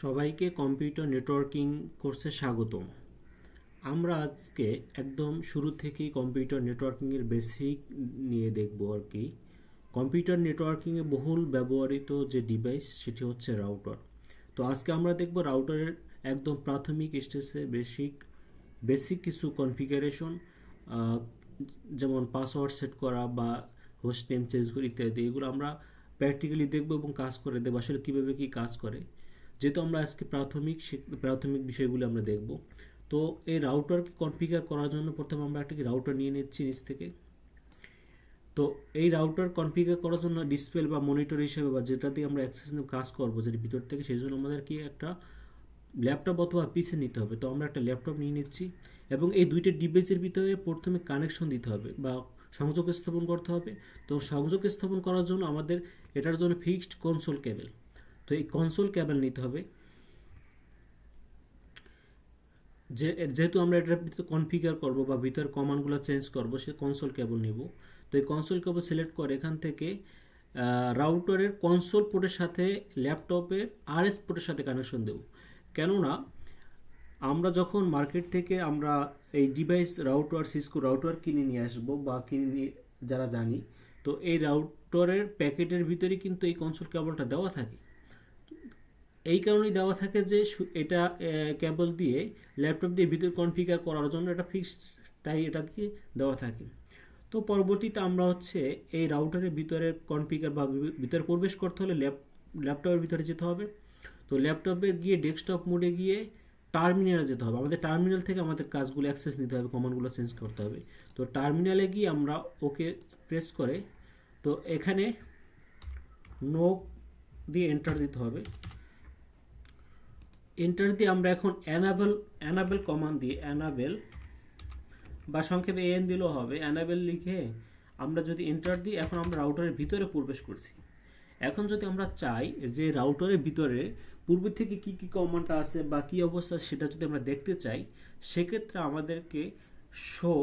সবাইকে computer networking কোর্সে স্বাগতম। আমরা আজকে একদম শুরু থেকেই কম্পিউটার নেটওয়ার্কিংয়ের বেসিক নিয়ে দেখব আর কি। কম্পিউটার নেটওয়ার্কিংয়ে বহুল ব্যবহৃত যে ডিভাইস সেটি হচ্ছে রাউটার। তো আজকে আমরা দেখব রাউটারের একদম প্রাথমিক স্টেজে বেসিক কিছু কনফিগারেশন, যেমন পাসওয়ার্ড সেট করা বা হোস্ট নেম চেঞ্জ করা ইত্যাদি। এগুলো আমরা প্র্যাকটিক্যালি দেখব এবং কাজ করে দেবো আসলে কীভাবে কী কাজ করে, যেহেতু আমরা আজকে প্রাথমিক বিষয়গুলো আমরা দেখব। তো এই রাউটারকে কনফিগার করার জন্য প্রথমে আমরা একটা রাউটার নিয়ে নিচ্ছি নিচ থেকে। তো এই রাউটার কনফিগার করার জন্য ডিসপ্লে বা মনিটর হিসেবে বা যেটা দিয়ে আমরা অ্যাক্সেস নিয়ে কাজ করবো যেটা ভিতর থেকে, সেই জন্য আমাদের কি একটা ল্যাপটপ অথবা পিসি নিতে হবে। তো আমরা একটা ল্যাপটপ নিয়ে নিচ্ছি এবং এই দুইটা ডিভাইসের ভিতরে প্রথমে কানেকশন দিতে হবে বা সংযোগ স্থাপন করতে হবে। তো সংযোগ স্থাপন করার জন্য আমাদের এটার জন্য ফিক্সড কনসোল কেবল, তো এই কনসোল কেবল নিতে হবে। যেহেতু আমরা এটার ভিতরে কনফিগার করব বা ভিতরে কমান্ডগুলো চেঞ্জ করব, সে কনসোল কেবল নিব। তো এই কনসোল কেবল সিলেক্ট করে এখান থেকে রাউটারের কনসোল পোর্টের সাথে ল্যাপটপের আরএস পোর্টের সাথে কানেকশন দেব। কেননা আমরা যখন মার্কেট থেকে আমরা এই ডিভাইস রাউটার সিসকো রাউটার কিনে নিয়ে আসবো বা যারা জানি, তো এই রাউটারের প্যাকেটের ভিতরে কিন্তু এই কনসোল কেবলটা দেওয়া থাকে। এই কারণেই দেওয়া থাকে যে এটা কেবল দিয়ে ল্যাপটপ দিয়ে ভিতর কনফিগার করার জন্য এটা ফিক্সড, তাই এটাকে দেওয়া থাকে। তো পরবর্তীতে আমরা এই রাউটারের ভিতরে কনফিগার বা ভিতরে প্রবেশ করতে হলে ল্যাপটপের ভিতরে যেতে হবে। তো ল্যাপটপে গিয়ে ডেস্কটপ মোডে গিয়ে টার্মিনালে যেতে হবে। আমাদের টার্মিনাল থেকে আমাদের কাজগুলো অ্যাক্সেস নিতে হবে, কমান্ডগুলো চেঞ্জ করতে হবে। তো টার্মিনালে গিয়ে আমরা ওকে প্রেস করে, তো এখানে নো দিয়ে এন্টার দিতে হবে। এন্টার দিয়ে আমরা এখন অ্যানাবেল কমান্ড দিয়ে অ্যানাবেল বা সংক্ষেপে এন দিলেও হবে, অ্যানাবেল লিখে আমরা যদি এন্টার দিই, এখন আমরা রাউটারের ভিতরে প্রবেশ করছি। এখন যদি আমরা চাই যে রাউটারের ভিতরে পূর্বে থেকে কি কি কমান্ডটা আছে বা কি অবস্থা সেটা যদি আমরা দেখতে চাই, সেক্ষেত্রে আমাদেরকে শো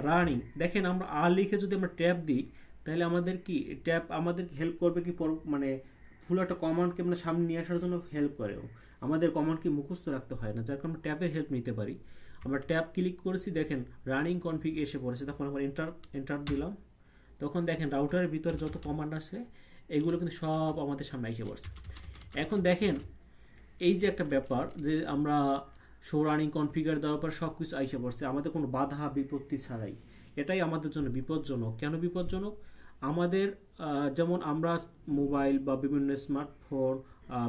রানিং, দেখেন আমরা আর লিখে যদি আমরা ট্যাব দিই, তাহলে আমাদের কি ট্যাব আমাদের হেল্প করবে কি, মানে ফুল একটা কমান্ডকে আমরা সামনে নিয়ে আসার জন্য হেল্প করেও। আমাদের কমান্ডকে মুখস্থ রাখতে হয় না, যার কারণে ট্যাবের হেল্প নিতে পারি। আমরা ট্যাব ক্লিক করেছি, দেখেন রানিং কনফিগ এসে পড়েছে। তখন আমরা এন্টার দিলাম, তখন দেখেন রাউটারের ভিতরে যত কমান্ড আছে এগুলো কিন্তু সব আমাদের সামনে এসে পড়ছে। এখন দেখেন এই যে একটা ব্যাপার যে আমরা শো রানিং কনফিগার দেওয়ার পর সব কিছু আইসে পড়ছে আমাদের কোনো বাধা বিপত্তি ছাড়াই। এটাই আমাদের জন্য বিপজ্জনক। কেন বিপজ্জনক? আমাদের যেমন আমরা মোবাইল বা বিভিন্ন স্মার্টফোন,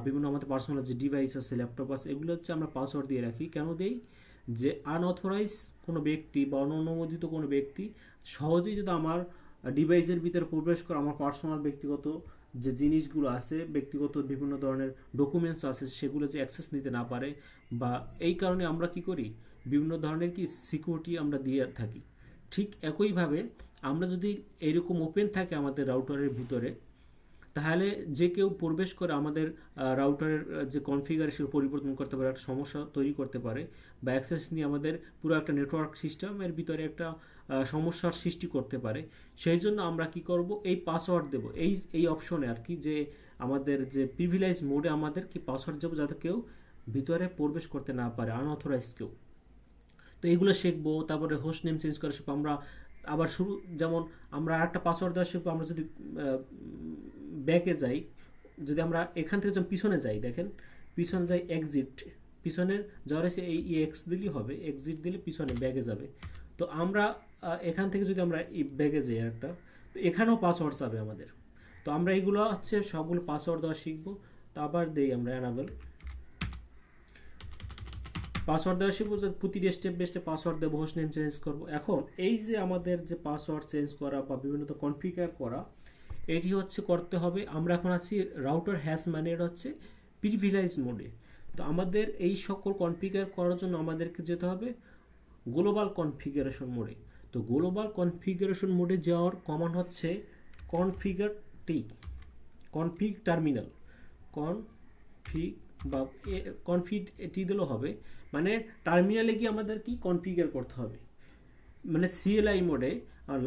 বিভিন্ন আমাদের পার্সোনাল যে ডিভাইস আছে, ল্যাপটপ আছে, এগুলো আমরা পাসওয়ার্ড দিয়ে রাখি। কেন দেই? যে আনঅথরাইজ কোনো ব্যক্তি বা অননুমোদিত কোনো ব্যক্তি সহজেই যদি আমার ডিভাইসের ভিতরে প্রবেশ করে আমার পার্সোনাল ব্যক্তিগত যে জিনিসগুলো আছে, ব্যক্তিগত বিভিন্ন ধরনের ডকুমেন্টস আছে, সেগুলো যে অ্যাক্সেস নিতে না পারে। বা এই কারণে আমরা কি করি, বিভিন্ন ধরনের সিকিউরিটি আমরা দিয়ে থাকি। ঠিক একইভাবে আমরা যদি এইরকম ওপেন থাকে আমাদের রাউটারের ভিতরে, তাহলে যে কেউ প্রবেশ করে আমাদের রাউটারের যে কনফিগারেশন পরিবর্তন করতে পারে, একটা সমস্যা তৈরি করতে পারে, বা অ্যাক্সেস নিয়ে আমাদের পুরো একটা নেটওয়ার্ক সিস্টেমের ভিতরে একটা সমস্যার সৃষ্টি করতে পারে। সেই জন্য আমরা কি করব, এই পাসওয়ার্ড দেব এই অপশনে আর কি, যে আমাদের যে প্রিভিলেজ মোডে আমাদের কি পাসওয়ার্ড দেবো, যাতে কেউ ভিতরে প্রবেশ করতে না পারে, আনঅথরাইজ কেউ। তো এইগুলো শিখবো। তারপরে হোস্ট নেম চেঞ্জ করা শিখবো আমরা। আবার যেমন আমরা আরেকটা পাসওয়ার্ড দেওয়া শিখবো। আমরা যদি ব্যাকে যাই, যদি আমরা এখান থেকে যখন পিছনে যাই, দেখেন পিছনে যাই, এক্সিট, পিছনের যাওয়ার এসে এই এক্স দিলেই হবে, এক্সিট দিলে পিছনে ব্যাগে যাবে। তো আমরা এখান থেকে যদি আমরা এই ব্যাগে যাই একটা, তো এখানেও পাসওয়ার্ড যাবে আমাদের। তো আমরা এইগুলো সবগুলো পাসওয়ার্ড দেওয়া শিখবো। তো আবার দেই আমরা অ্যানাবেল পাসওয়ার্ড দেওয়া শিখবো, প্রতিটি স্টেপ বাই স্টেপ পাসওয়ার্ড দেবো, হোস্ট নেম চেঞ্জ করবো। এখন এই যে আমাদের যে পাসওয়ার্ড চেঞ্জ করা বা বিভিন্ন কনফিগার করা, এটি করতে হবে। আমরা এখন আছি রাউটার হ্যাশ, মানে এটা প্রিভিলেজ মোডে। তো আমাদের এই সকল কনফিগার করার জন্য আমাদেরকে যেতে হবে গ্লোবাল কনফিগারেশন মোডে। তো গ্লোবাল কনফিগারেশন মোডে যাওয়ার কমান্ড কনফিগ টার্মিনাল, কনফিগ বা কনফিগ এটি দিলেও হবে। মানে টার্মিনালে গিয়ে আমাদের কি কনফিগার করতে হবে, মানে সিএলআই মোডে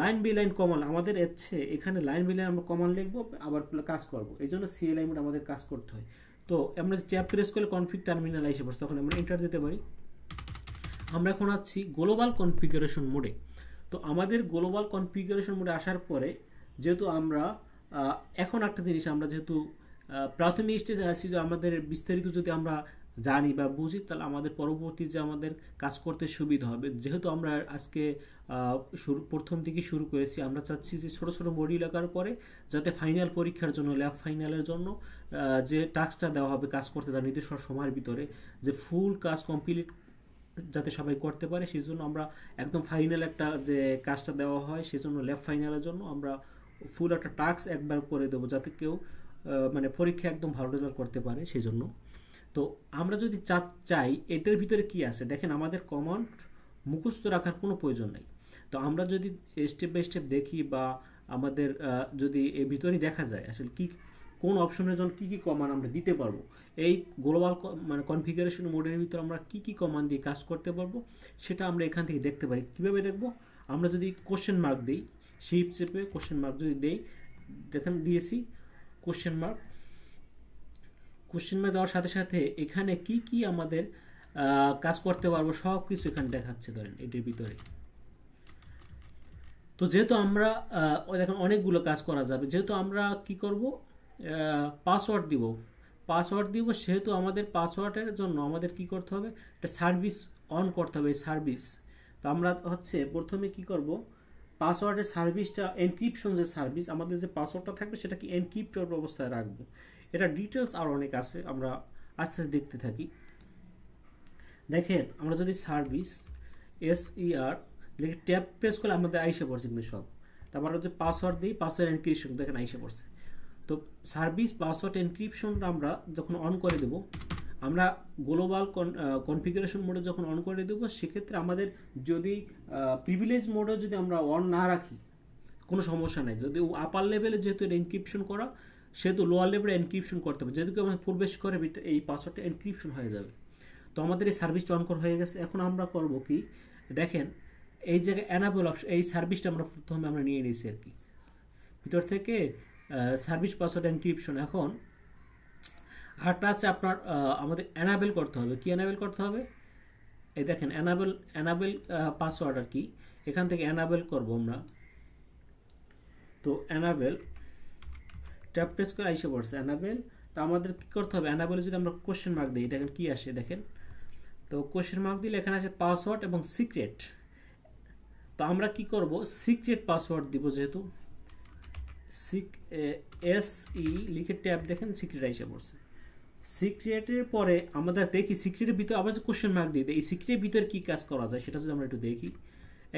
লাইন বাই লাইন কমান আমাদের ইচ্ছে এখানে লাইন বাই লাইন আমরা কমান লিখবো আবার কাজ করব, এই জন্য সিএলআই মোড আমাদের কাজ করতে হয়। তো আমরা ট্যাব প্রেস করলে কনফিগ টার্মিনাল এসে পড়ছে, তখন আমরা এন্টার দিতে পারি। আমরা এখন আছি গ্লোবাল কনফিগারেশন মোডে। তো আমাদের গ্লোবাল কনফিগারেশন মোডে আসার পরে যেহেতু আমরা এখন একটা জিনিস আমরা যেহেতু প্রাথমিক স্টেজে আছি, যে আমাদের বিস্তারিত যদি আমরা জানি বা বুঝি তাহলে আমাদের পরবর্তী যে আমাদের কাজ করতে সুবিধা হবে। যেহেতু আমরা আজকে প্রথম থেকে শুরু করেছি, আমরা চাচ্ছি যে ছোটো ছোটো মডিউল আকার করে যাতে ফাইনাল পরীক্ষার জন্য ল্যাব ফাইনালের জন্য যে টাস্কটা দেওয়া হবে কাজ করতে তার নির্দিষ্ট সময়ের ভিতরে যে ফুল কাজ কমপ্লিট যাতে সবাই করতে পারে, সেই জন্য আমরা একদম ফাইনাল একটা যে কাজটা দেওয়া হয় সেজন্য ল্যাব ফাইনালের জন্য আমরা ফুল একটা টাস্ক একবার করে দেবো যাতে কেউ মানে পরীক্ষা একদম ভালো রেজাল্ট করতে পারে সেই জন্য। তো আমরা যদি চাই এটার ভিতরে কি আছে দেখেন, আমাদের কমান্ড মুখস্থ রাখার কোনো প্রয়োজন নেই। তো আমরা যদি স্টেপ বাই স্টেপ দেখি বা আমাদের যদি এর ভিতরেই দেখা যায় আসলে কি কোন অপশনের জন্য কী কী কমান্ড আমরা দিতে পারবো, এই গ্লোবাল মানে কনফিগারেশন মোডের ভিতরে আমরা কী কী কমান্ড দিয়ে কাজ করতে পারবো সেটা আমরা এখান থেকে দেখতে পারি। কীভাবে দেখব, আমরা যদি কোশ্চেন মার্ক দিই, শিফট চেপে কোশ্চেন মার্ক যদি দেই, দেখেন দিয়েছি কোশ্চেন মার্ক দেওয়ার সাথে সাথে এখানে কি কি আমাদের কাজ করতে পারবো সব কিছু এখানে দেখাচ্ছে ধরেন এটির ভিতরে। তো যেহেতু আমরা দেখেন অনেকগুলো কাজ করা যাবে, যেহেতু আমরা কি করব পাসওয়ার্ড দিব, সেহেতু আমাদের পাসওয়ার্ডের জন্য আমাদের কি করতে হবে, একটা সার্ভিস অন করতে হবে। এই সার্ভিস তো আমরা হচ্ছে প্রথমে কি করব, পাসওয়ার্ডের সার্ভিসটা এনক্রিপশন যে সার্ভিস আমাদের যে পাসওয়ার্ডটা থাকবে সেটা কি এনক্রিপ্টেড অবস্থায় রাখবো। এটা ডিটেলস আর অনেক আছে, আমরা আস্তে আস্তে দেখতে থাকি। দেখেন আমরা যদি সার্ভিস SER লিখে ট্যাব প্রেস করলে আমাদের আইসে পড়ছে কিন্তু সব। তারপর আমরা যদি পাসওয়ার্ড দিই, পাসওয়ার্ড এনক্রিপশন দেখেন আইসে পড়ছে। তো সার্ভিস পাসওয়ার্ড এনক্রিপশনটা আমরা যখন অন করে দেব, আমরা গ্লোবাল কনফিগারেশন মোডে যখন অন করে দেবো সেক্ষেত্রে আমাদের যদি প্রিভিলেজ মোডে যদি আমরা অন না রাখি কোনো সমস্যা নেই। যদি আপার লেভেলে যেহেতু এটা এনক্রিপশন করা সেহেতু লোয়ার লেভেলে এনক্রিপশন করতে হবে, যেহেতু আমাদের প্রবেশ করে এই পাসওয়ার্ডটা এনক্রিপশন হয়ে যাবে। তো আমাদের এই সার্ভিসটা অন করা হয়ে গেছে। এখন আমরা করব কি দেখেন, এই জায়গায় অ্যানাবল অপশন, এই সার্ভিসটা আমরা প্রথমে আমরা নিয়ে নিয়েছি আর কি ভিতর থেকে সার্ভিস পাসওয়ার্ড এনক্রিপশন। এখন আরটা আছে আপনার আমাদের অ্যানাবেল করতে হবে। কি অ্যানাবেল করতে হবে, এই দেখেন অ্যানাবেল পাসওয়ার্ড আর কি, এখান থেকে অ্যানাবেল করব আমরা। তো অ্যানাবেল ট্যাব প্রেস করে আইসে পড়ছে অ্যানাবেল। তো আমাদের কী করতে হবে, অ্যানাবেলে যদি আমরা কোশ্চেন মার্ক দিই দেখেন কী আসে দেখেন। তো কোশ্চেন মার্ক দিলে এখানে আসে পাসওয়ার্ড এবং সিক্রেট। তো আমরা কি করব, সিক্রেট পাসওয়ার্ড দিব, যেহেতু SE লিখে ট্যাব দেখেন সিক্রেট আইসে পড়ছে। সিক্রেটের পরে আমাদের দেখি সিক্রেটের ভিতরে আবার যে কোশ্চেন মার্ক দিই, এই সিক্রেটের ভিতরে কী কাজ করা যায় সেটা যদি আমরা একটু দেখি।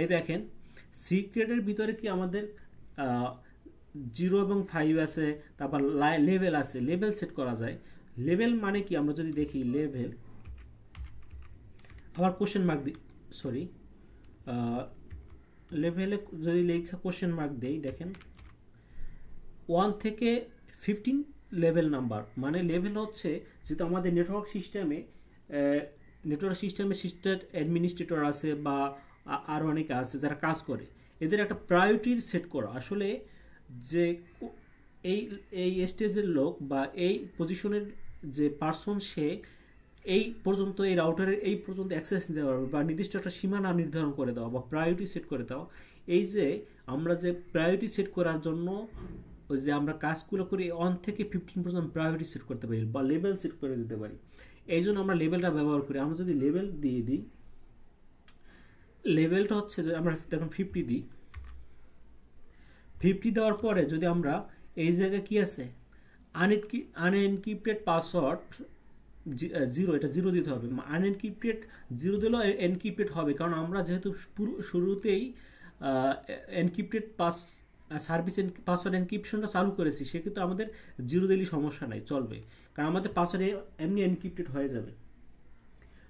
এই দেখেন সিক্রেটের ভিতরে কি আমাদের 0 এবং 5 আছে, তারপর লেভেল আছে, লেভেল সেট করা যায়। লেভেল মানে কি, আমরা যদি দেখি লেভেল আবার কোশ্চেন মার্ক দিই, সরি লেভেলে যদি লেখা কোশ্চেন মার্ক দেই দেখেন 1 থেকে 15 লেভেল নাম্বার, মানে লেভেল হচ্ছে যেহেতু আমাদের নেটওয়ার্ক সিস্টেমে সিস্টেম অ্যাডমিনিস্ট্রেটর আছে বা আরও অনেকে আছে যারা কাজ করে, এদের একটা প্রায়োরিটি সেট করা। আসলে যে এই স্টেজের লোক বা এই পজিশনের যে পার্সন সে এই পর্যন্ত এই রাউটারের এই পর্যন্ত অ্যাক্সেস নিতে পারবে বা নির্দিষ্ট একটা সীমানা নির্ধারণ করে দেওয়া বা প্রায়োরিটি সেট করে দেওয়া। এই যে আমরা যে প্রায়োরিটি সেট করার জন্য ওই যে আমরা কাজগুলো করি 1 থেকে 15 পর্যন্ত প্রায়োরিটি সেট করতে পারি বা লেভেল সেট করে দিতে পারি, এই জন্য আমরা লেভেলটা ব্যবহার করি। আমরা যদি লেভেল দিয়ে দিই, লেভেলটা হচ্ছে যে আমরা দেখুন 50 দিই, 50 দেওয়ার পরে যদি আমরা এই জায়গায় কি আছে আনএনক্রিপ্টেড পাসওয়ার্ড 0, এটা 0 দিতে হবে। আনএনক্রিপ্টেড 0 দিলেও এনক্রিপ্টেড হবে, কারণ আমরা যেহেতু শুরুতেই এনক্রিপ্টেড সার্ভিস পাসওয়ার্ড এনক্রিপশনটা চালু করেছি, সেক্ষেত্রে আমাদের 0 দিলেই সমস্যা নাই, চলবে, কারণ আমাদের পাসওয়ার্ড এমনি এনক্রিপ্টেড হয়ে যাবে।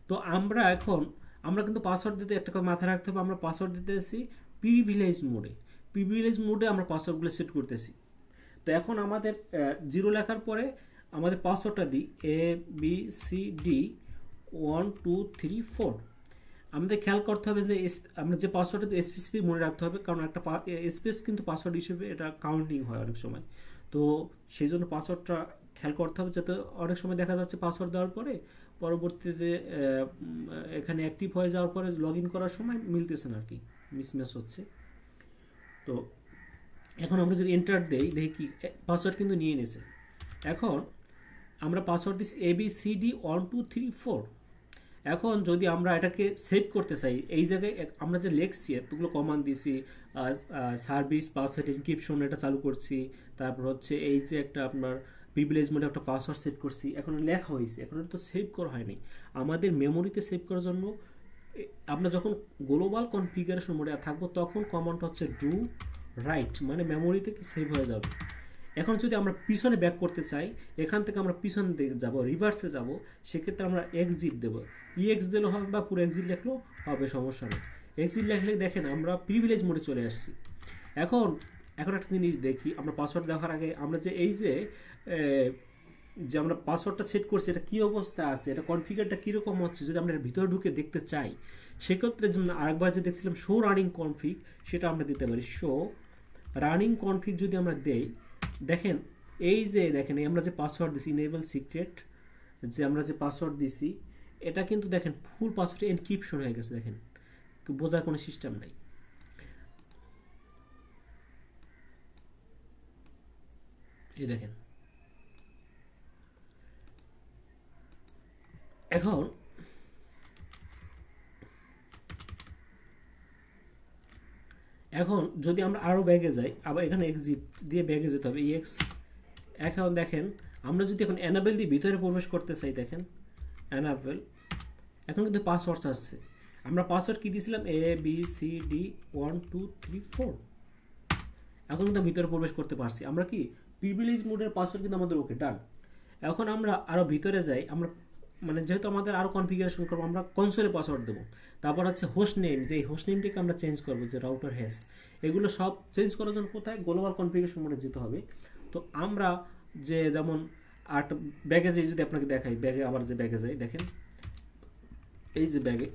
তো আমরা কিন্তু পাসওয়ার্ড দিতে একটা কথা মাথায় রাখতে হবে, আমরা পাসওয়ার্ড দিতেছি প্রিভিলেজ মোডে আমরা পাসওয়ার্ডগুলো সেট করতেছি। তো এখন আমাদের 0 লেখার পরে আমাদের পাসওয়ার্ডটা দিই ABCD 1 2 3 4। আমাদের খেয়াল করতে হবে যে আমরা যে পাসওয়ার্ডটা স্পেসিফিক মনে রাখতে হবে, কারণ একটা স্পেস কিন্তু পাসওয়ার্ড হিসেবে এটা কাউন্টিং হয় অনেক সময়। তো সেই জন্য পাসওয়ার্ডটা খেয়াল করতে হবে, যাতে অনেক সময় দেখা যাচ্ছে পাসওয়ার্ড দেওয়ার পরে পরবর্তীতে এখানে অ্যাক্টিভ হয়ে যাওয়ার পরে লগ ইন করার সময় মিলতেছে না আর কি, মিসম্যাচ হচ্ছে। তো এখন আমরা যদি এন্টার দেই, দেখি কি পাসওয়ার্ড কিন্তু নিয়ে নিয়েছে। এখন আমরা পাসওয়ার্ড দিচ্ছি ABCD123 4। এখন যদি আমরা এটাকে সেভ করতে চাই, এই জায়গায় আমরা যে লিখছি এতগুলো কমান্ড দিয়েছি, সার্ভিস পাসওয়ার্ড এনক্রিপশন এটা চালু করছি, তারপর হচ্ছে এই যে একটা আপনার প্রিভিলেজ মোডে একটা পাসওয়ার্ড সেট করছি, এখন লেখা হয়েছে, এখন তো সেভ করা হয়নি। আমাদের মেমোরিতে সেভ করার জন্য আমরা যখন গ্লোবাল কনফিগারেশন মোডে থাকবো তখন কমান্ড হচ্ছে ডু রাইট, মানে মেমোরিতে কি সেভ হয়ে যাবে। এখন যদি আমরা পিছনে ব্যাক করতে চাই, এখান থেকে আমরা পিছন দিকে যাব, রিভার্সে যাব, সেক্ষেত্রে আমরা এক্সিট দেবো। ইএক্স দিলেও হবে বা পুরো এক্সিট লেখলেও হবে, সমস্যা নেই। এক্সিট লেখলে দেখেন আমরা প্রিভিলেজ মোডে চলে আসছি। এখন একটা জিনিস দেখি, আমরা পাসওয়ার্ড দেওয়ার আগে আমরা যে এই যে আমরা পাসওয়ার্ডটা সেট করছি এটা কী অবস্থা আছে, এটা কনফিগারটা কীরকম হচ্ছে, যদি আমরা এর ভিতরে ঢুকে দেখতে চাই সেক্ষেত্রে আরেকবার যে দেখছিলাম শো রানিং কনফিগ, সেটা আমরা দিতে পারি। শো রানিং কনফিগ যদি আমরা দেই, দেখেন এই যে দেখেন আমরা যে পাসওয়ার্ড দিছি ইনেবল সিক্রেট, যে আমরা যে পাসওয়ার্ড দিছি এটা কিন্তু দেখেন ফুল পাসওয়ার্ড এনক্রিপশন হয়ে গেছে, দেখেন বোঝার কোনো সিস্টেম নাই। এই দেখেন এখন যদি আমরা আরও ব্যাগে যাই, আবার এখানে এক্সিট দিয়ে ব্যাগে যেতে হবে, এক্স। এখন দেখেন আমরা যদি এখন অ্যানাবেল দিয়ে ভিতরে প্রবেশ করতে চাই, দেখেন অ্যানাবেল, এখন কিন্তু পাসওয়ার্ড আসছে। আমরা পাসওয়ার্ড কী দিয়েছিলাম, ABCD123 4। এখন কিন্তু ভিতরে প্রবেশ করতে পারছি। আমরা কি প্রিভিলেজ মোডের পাসওয়ার্ড কিন্তু আমাদের ওকে ডান। এখন আমরা আরও ভিতরে যাই, আমরা মানে যেহেতু আমাদের আরও কনফিগারেশন করবো, আমরা কনসোলে পাসওয়ার্ড দেবো। তারপর হচ্ছে হোস্ট নেম, যে এই হোস্ট নেমটিকে আমরা চেঞ্জ করবো, যে রাউটার হ্যাশ, এগুলো সব চেঞ্জ করার জন্য কোথায় গ্লোবাল কনফিগারেশন মোডে যেতে হবে। তো আমরা যে যেমন ব্যাগে যাই, যদি আপনাকে দেখাই, ব্যাগে আবার যে ব্যাগে যাই, দেখেন এই যে ব্যাগে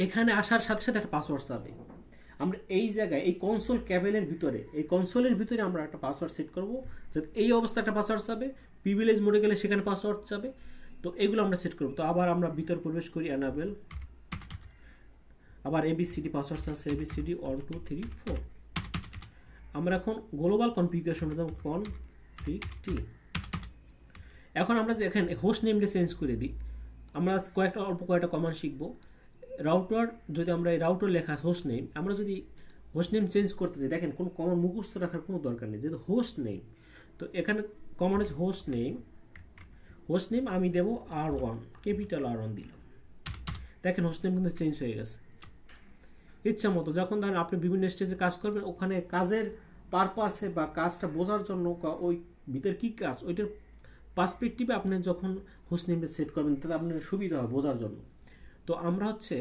এখানে আসার সাথে সাথে একটা পাসওয়ার্ড চাবে। আমরা এই জায়গায় এই কনসোল ক্যাবেলের ভিতরে, এই কনসোলের ভিতরে আমরা একটা পাসওয়ার্ড সেট করবো, যাতে এই অবস্থা একটা পাসওয়ার্ড চাবে, প্রিভিলেজ মোডে গেলে সেখানে পাসওয়ার্ড চাবে। তো এগুলো আমরা সেট করবো। তো আবার আমরা ভিতর প্রবেশ করি, অ্যানাবেল, আবার ABCD পাসওয়ার্ড আছে, ABCD123 4। আমরা এখন গ্লোবাল কনফিগারেশনে যাব, কনফিগ। এখন আমরা যে এখানে হোস্ট নেমটা চেঞ্জ করে দিই, আমরা অল্প কয়েকটা কমান্ড শিখবো। রাউটার, যদি আমরা এই রাউটার লেখা হোস্ট নেম, আমরা যদি হোস্ট নেম চেঞ্জ করতে চাই, দেখেন কোনো কমান্ড মুখস্থ রাখার কোনো দরকার নেই, যেহেতু হোস্ট নেম। তো এখানে কমান্ড হচ্ছে হোস্ট নেম আমি দেবো R1, ক্যাপিটাল R1 দিলাম। দেখেন হোস্ট নেম কিন্তু চেঞ্জ হয়ে গেছে ইচ্ছা মতো। যখন ধরেন আপনি বিভিন্ন স্টেজে কাজ করবেন, ওখানে কাজের পারপাসে বা কাজটা বোঝার জন্য, ওই ভিতরে কী কাজ ওইটার পার্সপেক্টিভে আপনি যখন হোস্ট নেমটা সেট করবেন, তাহলে আপনার সুবিধা হয় বোঝার জন্য। তো আমরা হচ্ছে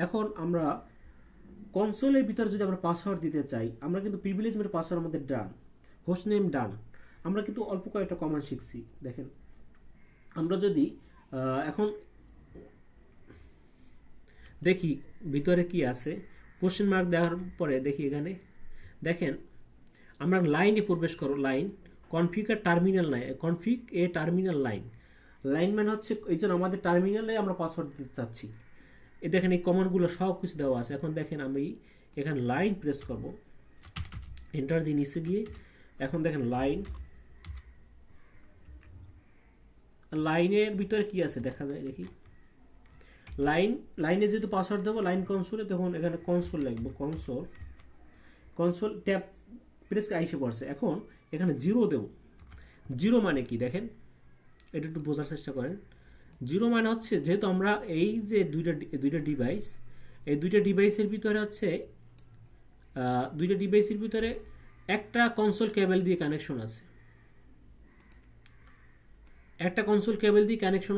এখন আমরা কনসোলের ভিতরে যদি আমরা পাসওয়ার্ড দিতে চাই, আমরা কিন্তু প্রিভিলেজ মোডের পাসওয়ার্ড আমাদের ডান, হোস্ট নেম ডান। আমরা কিন্তু অল্প কয়েকটা কমান্ড শিখছি। দেখেন আমরা যদি এখন দেখি ভিতরে কি আছে, কোশ্চেন মার্ক দেওয়ার পরে দেখি এখানে দেখেন আমরা লাইনে প্রবেশ করো, লাইন কনফিগার টার্মিনাল নাই, কনফিগ এ টার্মিনাল লাইন মানে হচ্ছে এই জন্য আমাদের টার্মিনালে আমরা পাসওয়ার্ড দিতে চাচ্ছি। এই দেখেন এই কমান্ডগুলো সব কিছু দেওয়া আছে। এখন দেখেন আমি এখানে লাইন প্রেস করব, এন্টার দিয়ে নিচে গিয়ে এখন দেখেন লাইনের ভিতরে কি আছে দেখা যায়, দেখি লাইনে যেহেতু পাসওয়ার্ড দেবো লাইন কনসোলে, তখন এখানে কনসোল লিখবো, কনসোল ট্যাব প্রেস আইসে পড়ছে। এখন এখানে 0 দেবো। 0 মানে কি দেখেন, এটা একটু বোঝার চেষ্টা করেন। 0 মানে হচ্ছে যেহেতু আমরা এই যে দুইটা ডিভাইস, এই দুইটা ডিভাইসের ভিতরে হচ্ছে একটা কনসোল কেবল দিয়ে কানেকশন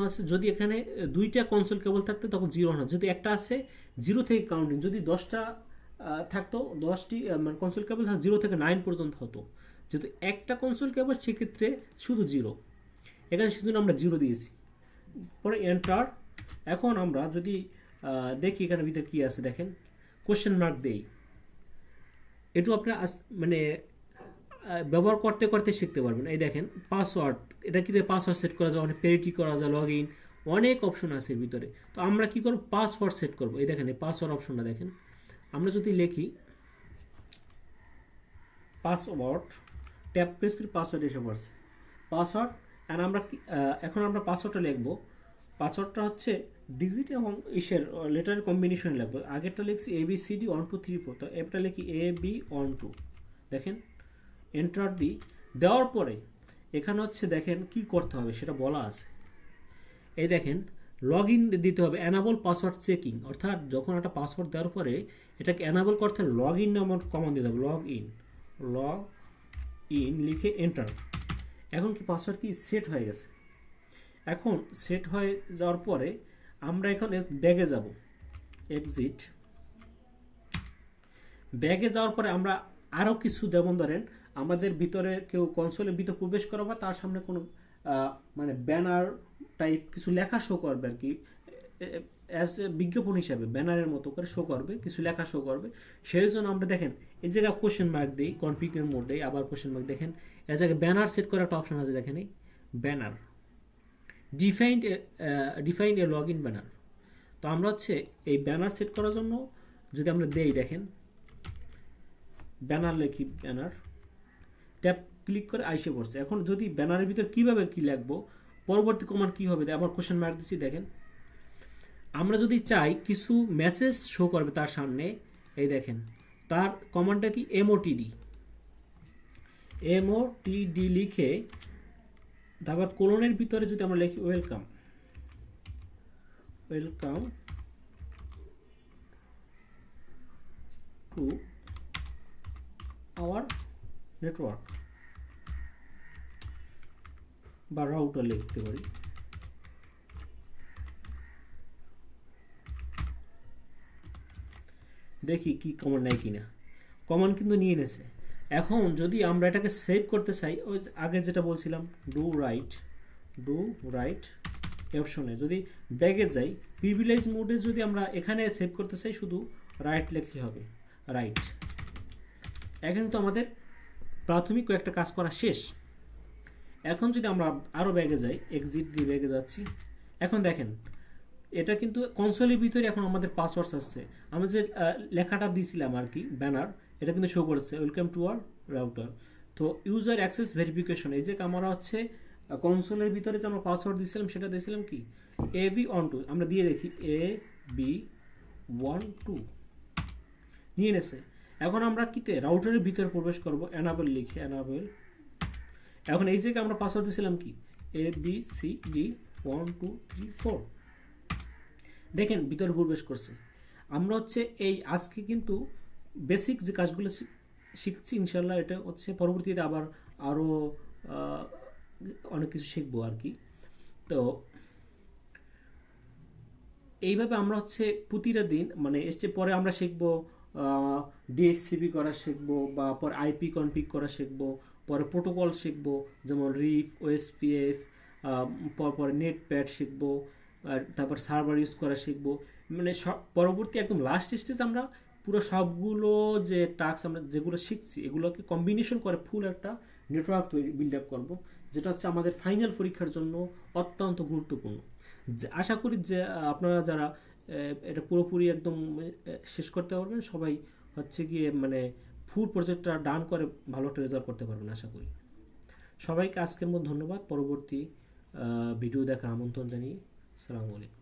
আছে, যদি এখানে দুইটা কনসোল কেবল থাকতো তখন 0 না, যদি একটা আছে 0 থেকে কাউন্টিং, যদি 10টা থাকতো 10টি মানে কনসোল কেবল 0 থেকে 9 পর্যন্ত হতো। যেহেতু একটা কনসোল কেবল সেক্ষেত্রে শুধু 0, এখানে সেজন্য আমরা 0 দিয়েছি। পরে এন্টার, এখন আমরা যদি দেখি এখানে ভিতরে কি আছে, দেখেন কোশ্চেন মার্ক দেই, এটু আপনার মানে ব্যবহার করতে করতে শিখতে পারবেন। এই দেখেন পাসওয়ার্ড, এটা কি পাসওয়ার্ড সেট করা যায়, অনেক পেরিটি করা যায়, লগ ইন, অনেক অপশন আছে ভিতরে। তো আমরা কি করব, পাসওয়ার্ড সেট করব। এই দেখেন এই পাসওয়ার্ড অপশনটা দেখেন, আমরা যদি লিখি পাসওয়ার্ড, ট্যাব প্রেস করে পাসওয়ার্ড এসে পড়ছে পাসওয়ার্ড। অ্যান্ড আমরা এখন আমরা পাসওয়ার্ডটা লিখবো। পাসওয়ার্ডটা হচ্ছে ডিজিট এবং ইসের লেটারের কম্বিনেশন লিখবো। আগেরটা লিখছি ABCD 1 2 3 4, তো এরটা লিখি AB12। দেখেন এন্টার দিই, দেওয়ার পরে এখানে হচ্ছে দেখেন কি করতে হবে সেটা বলা আছে। এই দেখেন লগ ইন দিতে হবে, অ্যানাবল পাসওয়ার্ড চেকিং, অর্থাৎ যখন একটা পাসওয়ার্ড দেওয়ার পরে এটাকে অ্যানাবল করতে লগ ইন নামক কমান্ড দিতে হবে। লগ ইন লিখে এন্টার। এখন কি পাসওয়ার্ড কি সেট হয়ে গেছে। এখন সেট হয়ে যাওয়ার পরে আমরা এখন ব্যাগে যাব, এক্সিট। ব্যাগে যাওয়ার পরে আমরা আরও কিছু, যেমন ধরেন আমাদের ভিতরে কেউ কনসোলের ভিতরে প্রবেশ করা বা তার সামনে কোনো মানে ব্যানার টাইপ কিছু লেখা শো করবে আর কি, অ্যাজ এ বিজ্ঞাপন হিসাবে ব্যানারের মতো করে শো করবে, কিছু লেখা শো করবে। সেই জন্য আমরা দেখেন এই জায়গায় কোশ্চেন মার্ক দিই, কনফিগার মোড দিই, আবার কোশ্চেন মার্ক। দেখেন এই জায়গায় ব্যানার সেট করার একটা অপশন আছে, দেখেন এই banner defined A log in banner. তো আমরা হচ্ছে এই ব্যানার সেট করার জন্য যদি আমরা দেই, দেখেন ব্যানার লিখি, ব্যানার ট্যাপ ক্লিক করে আইসে পড়ছে। এখন যদি ব্যানারের ভিতর কীভাবে কী লিখবো, পরবর্তী কমান্ড কী হবে, আবার কোশ্চেন মার্ক দিচ্ছি। দেখেন আমরা যদি চাই কিছু মেসেজ শো করবে তার সামনে, এই দেখেন তার কমান্ডটা কি MOTD লিখে তারপর কোলনের ভিতরে যদি আমরা লিখি ওয়েলকাম টু আওয়ার নেটওয়ার্ক, বা রাউটার লিখতে পারি। দেখি কি কমান্ড নেয় কিনা, কমান্ড কিন্তু নিয়ে এনেছে। এখন যদি আমরা এটাকে সেভ করতে চাই, ওই আগে যেটা বলছিলাম ডু রাইট অপশনে যদি ব্যাগে যাই, প্রিভিলেজ মোডে যদি আমরা এখানে সেভ করতে চাই, শুধু রাইট লিখলে হবে, রাইট। এখানে তো আমাদের প্রাথমিক কয়েকটা কাজ করা শেষ। এখন যদি আমরা আরও ব্যাগে যাই, এক্সিট দিয়ে ব্যাগে যাচ্ছি। এখন দেখেন এটা কিন্তু কনসোলের ভিতরে এখন আমাদের পাসওয়ার্ড আসছে। আমরা যে লেখাটা দিয়েছিলাম আর কি ব্যানার, এটা কিন্তু শো করছে ওয়েলকাম টু আওয়ার রাউটার। তো ইউজার অ্যাক্সেস ভেরিফিকেশন, এই যে আমরা হচ্ছে কনসোলের ভিতরে যে আমরা পাসওয়ার্ড দিয়েছিলাম সেটা দিয়েছিলাম কি AB12, আমরা দিয়ে দেখি AB12 নিয়ে এনেছে। এখন আমরা কিতে রাউটারের ভিতরে প্রবেশ করব, অ্যানাবল লিখে অ্যানাবল। এখন এই যে আমরা পাসওয়ার্ড দিয়েছিলাম কি ABCD 1 2 3 4, দেখেন ভিতরে প্রবেশ করছে। আমরা হচ্ছে এই আজকে কিন্তু বেসিক যে কাজগুলো শিখছি, ইনশাল্লাহ এটা হচ্ছে পরবর্তীতে আবার আরও অনেক কিছু শিখবো আর কি। তো এইভাবে আমরা হচ্ছে প্রতিটা দিন মানে এসছে, পরে আমরা শিখবো DHCP করা শিখবো, বা পরে IP কনফিগ করা শিখবো, পরে প্রোটোকল শিখবো যেমন RIF, OSPF, পরে নেটপ্যাড শিখবো, আর তারপর সার্ভার ইউজ করা শিখবো। মানে সব পরবর্তী একদম লাস্ট স্টেজ আমরা পুরো সবগুলো যে টাস্ক আমরা যেগুলো শিখছি এগুলোকে কম্বিনেশন করে ফুল একটা নেটওয়ার্ক বিল্ড আপ করবো, যেটা হচ্ছে আমাদের ফাইনাল পরীক্ষার জন্য অত্যন্ত গুরুত্বপূর্ণ। আশা করি যে আপনারা যারা এটা পুরোপুরি একদম শেষ করতে পারবেন, সবাই হচ্ছে গিয়ে মানে ফুল প্রজেক্টটা ডান করে ভালো একটা রেজাল্ট করতে পারবেন আশা করি। সবাইকে আজকের মতো ধন্যবাদ। পরবর্তী ভিডিও দেখার আমন্ত্রণ জানিয়ে আসসালামু আলাইকুম।